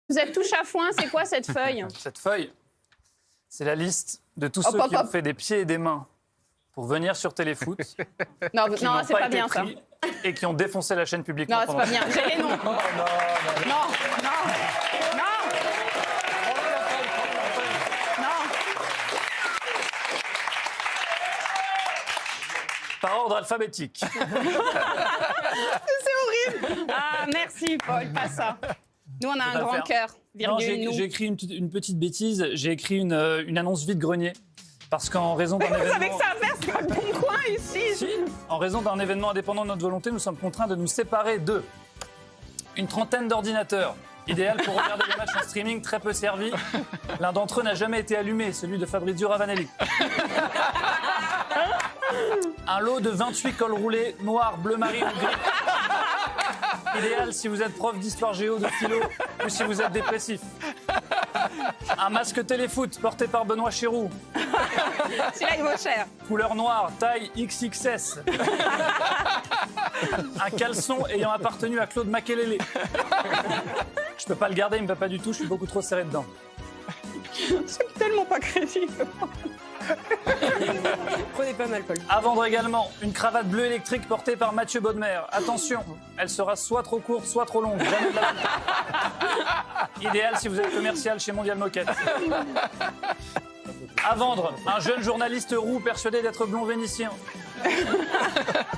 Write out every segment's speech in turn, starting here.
Vous êtes tout chafouin, c'est quoi cette feuille? Cette feuille, c'est la liste de tous ceux qui ont fait des pieds et des mains pour venir sur Téléfoot. Non, qui non, n'ont c'est pas pas été bien ça. pris et qui ont défoncé la chaîne publiquement. Non, c'est pas bien. J'ai les noms. Non, non, non. Par ordre alphabétique. C'est horrible. Ah, merci Paul, pas ça. Nous, on a un grand cœur. J'ai écrit une petite bêtise. J'ai écrit une annonce vide-grenier. Parce qu'en raison d'un événement... Vous savez que ça va faire, c'est pas le bon coin ici. Si, en raison d'un événement indépendant de notre volonté, nous sommes contraints de nous séparer de une trentaine d'ordinateurs, idéal pour regarder les matchs en streaming très peu servis. L'un d'entre eux n'a jamais été allumé, celui de Fabrizio Ravanelli. Un lot de 28 cols roulés, noir, bleu marine ou gris. Idéal si vous êtes prof d'histoire géo, de philo ou si vous êtes dépressif. Un masque téléfoot porté par Benoît Chéroux. Celui-là, il vaut cher. Couleur noire, taille XXS. Un caleçon ayant appartenu à Claude Makelele. Je peux pas le garder, il me va pas du tout, je suis beaucoup trop serré dedans. C'est tellement pas crédible. Prenez pas mal, Paul. À vendre également une cravate bleue électrique portée par Mathieu Bodmer. Attention, elle sera soit trop courte, soit trop longue. Jamais de la vente. Idéal si vous êtes commercial chez Mondial Moquette. À vendre, un jeune journaliste roux persuadé d'être blond vénitien.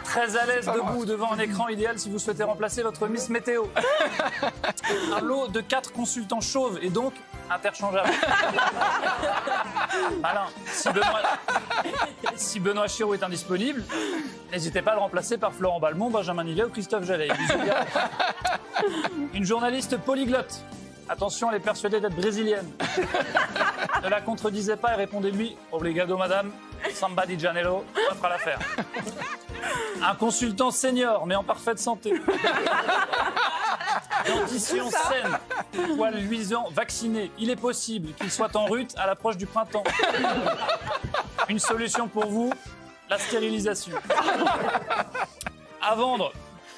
Très à l'aise debout devant un écran, idéal si vous souhaitez remplacer votre Miss Météo. Un lot de 4 consultants chauves et donc interchangeables. Malin. Si Benoît Chéreau est indisponible, n'hésitez pas à le remplacer par Florent Balmont, Benjamin Nivet ou Christophe Jallet. Une journaliste polyglotte. Attention, elle est persuadée d'être brésilienne. Ne la contredisez pas et répondez-lui « Obrigado, madame. Samba di Janeiro, ça fera l'affaire. » Un consultant senior, mais en parfaite santé. Dentition saine, poils luisants, vacciné. Il est possible qu'il soit en rut à l'approche du printemps. Une solution pour vous, la stérilisation. À vendre,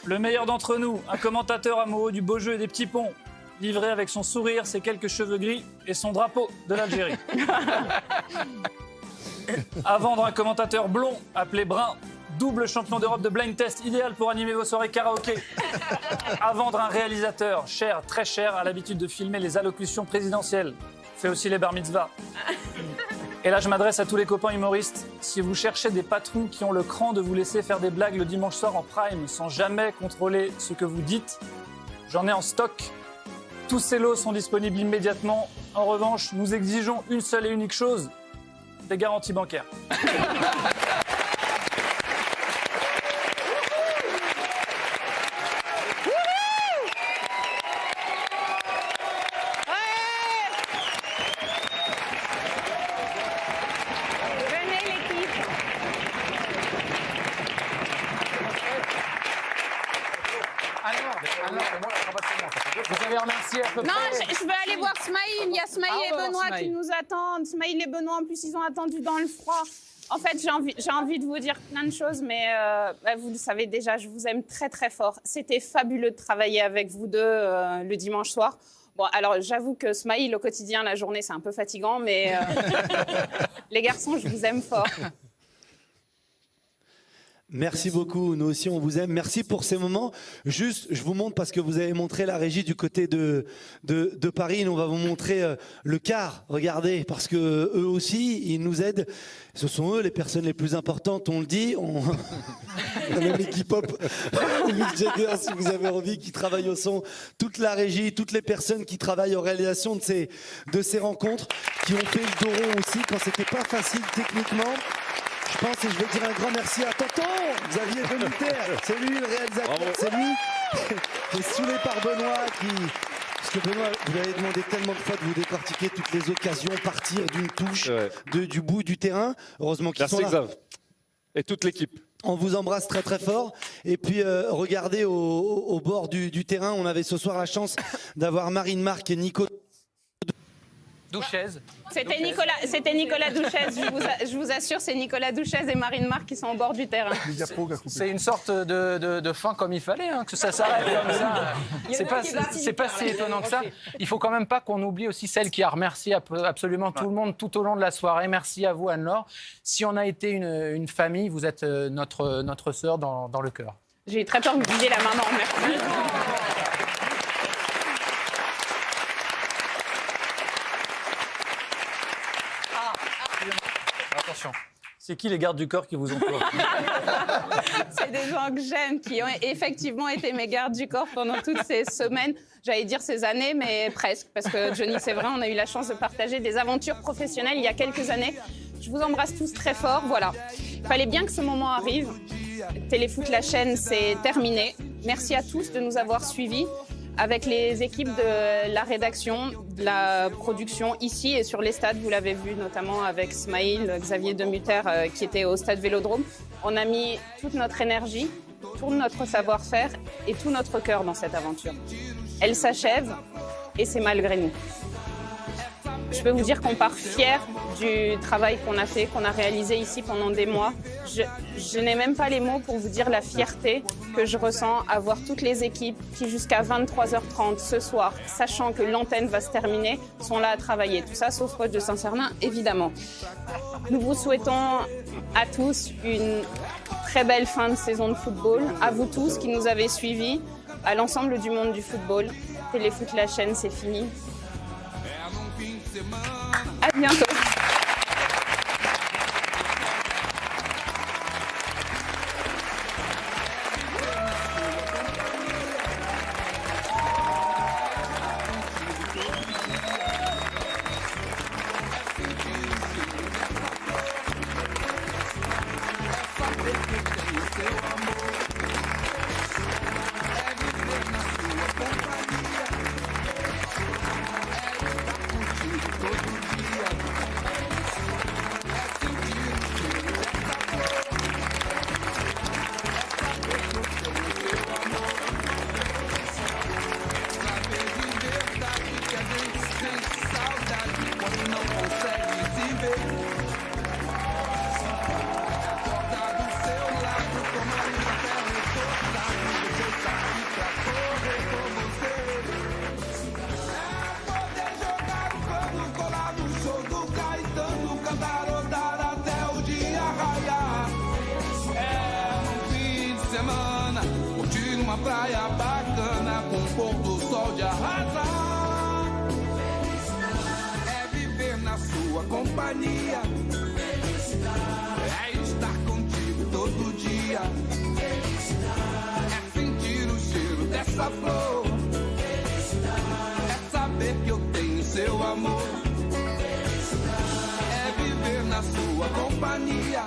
le meilleur d'entre nous, un commentateur amoureux du beau jeu et des petits ponts. Livré avec son sourire, ses quelques cheveux gris et son drapeau de l'Algérie. À vendre un commentateur blond appelé Brun, double champion d'Europe de blind test, idéal pour animer vos soirées karaoké. À vendre un réalisateur cher, très cher, a l'habitude de filmer les allocutions présidentielles. Fait aussi les bar mitzvahs. Et là, je m'adresse à tous les copains humoristes. Si vous cherchez des patrons qui ont le cran de vous laisser faire des blagues le dimanche soir en prime sans jamais contrôler ce que vous dites, j'en ai en stock. Tous ces lots sont disponibles immédiatement. En revanche, nous exigeons une seule et unique chose, des garanties bancaires. Venez l'équipe. Vous avez remercié à peu Non, près. je veux aller voir Smaïl. Il y a Smaïl Ah, et on va voir Benoît qui Smaïl. nous attendent. Smaïl et Benoît, en plus, ils ont attendu dans le froid. En fait, j'ai envie de vous dire plein de choses, mais vous le savez déjà, je vous aime très, très fort. C'était fabuleux de travailler avec vous deux le dimanche soir. Bon, alors, j'avoue que Smaïl, au quotidien, la journée, c'est un peu fatigant, mais les garçons, je vous aime fort. Merci beaucoup, nous aussi on vous aime. Merci pour ces moments. Juste, je vous montre parce que vous avez montré la régie du côté de Paris. Nous, on va vous montrer le quart. Regardez, parce que eux aussi, ils nous aident. Ce sont eux les personnes les plus importantes, on le dit. La même équipe hop, Mick Jagger, si vous avez envie, qui travaille au son. Toute la régie, toutes les personnes qui travaillent en réalisation de ces rencontres, qui ont fait le dos rond aussi quand c'était pas facile techniquement. Je pense et je vais dire un grand merci à Tonton Xavier Demuter. C'est lui le réalisateur, c'est lui qui est saoulé par Benoît. Parce que Benoît, vous l'avez demandé tellement de fois de vous décortiquer toutes les occasions, partir d'une touche, du bout du terrain. Heureusement qu'ils sont là. Merci Xav. Et toute l'équipe. On vous embrasse très très fort. Et puis regardez au bord du terrain, on avait ce soir la chance d'avoir Marine Marc et Nico Douchaise. C'était Nicolas Douchaise, je vous assure, c'est Nicolas Douchaise et Marine Marc qui sont au bord du terrain. C'est une sorte de fin comme il fallait, hein, que ça s'arrête comme ça. C'est pas si étonnant que ça. Il faut quand même pas qu'on oublie aussi celle qui a remercié absolument tout le monde tout au long de la soirée. Merci à vous, Anne-Laure. Si on a été une famille, vous êtes notre sœur dans le cœur. J'ai eu très peur que vous disiez la maman, merci. Attention. C'est qui les gardes du corps qui vous ont peur? C'est des gens que j'aime, qui ont effectivement été mes gardes du corps pendant toutes ces semaines. J'allais dire ces années, mais presque. Parce que Johnny, c'est vrai, on a eu la chance de partager des aventures professionnelles il y a quelques années. Je vous embrasse tous très fort, voilà. Il fallait bien que ce moment arrive. Téléfoot, la chaîne, c'est terminé. Merci à tous de nous avoir suivis. Avec les équipes de la rédaction, de la production ici et sur les stades, vous l'avez vu notamment avec Smaïl, Xavier Demuter qui était au stade Vélodrome. On a mis toute notre énergie, tout notre savoir-faire et tout notre cœur dans cette aventure. Elle s'achève et c'est malgré nous. Je peux vous dire qu'on part fiers du travail qu'on a fait, qu'on a réalisé ici pendant des mois. Je n'ai même pas les mots pour vous dire la fierté que je ressens à voir toutes les équipes qui, jusqu'à 23h30 ce soir, sachant que l'antenne va se terminer, sont là à travailler. Tout ça, sauf Roche de Saint-Cernin, évidemment. Nous vous souhaitons à tous une très belle fin de saison de football. À vous tous qui nous avez suivis, à l'ensemble du monde du football. Téléfoot, la chaîne, c'est fini. À bientôt. Praia bacana com pôr do sol de arrasar. É viver na sua companhia, é estar contigo todo dia, é sentir o cheiro dessa flor, é saber que eu tenho seu amor, é viver na sua companhia.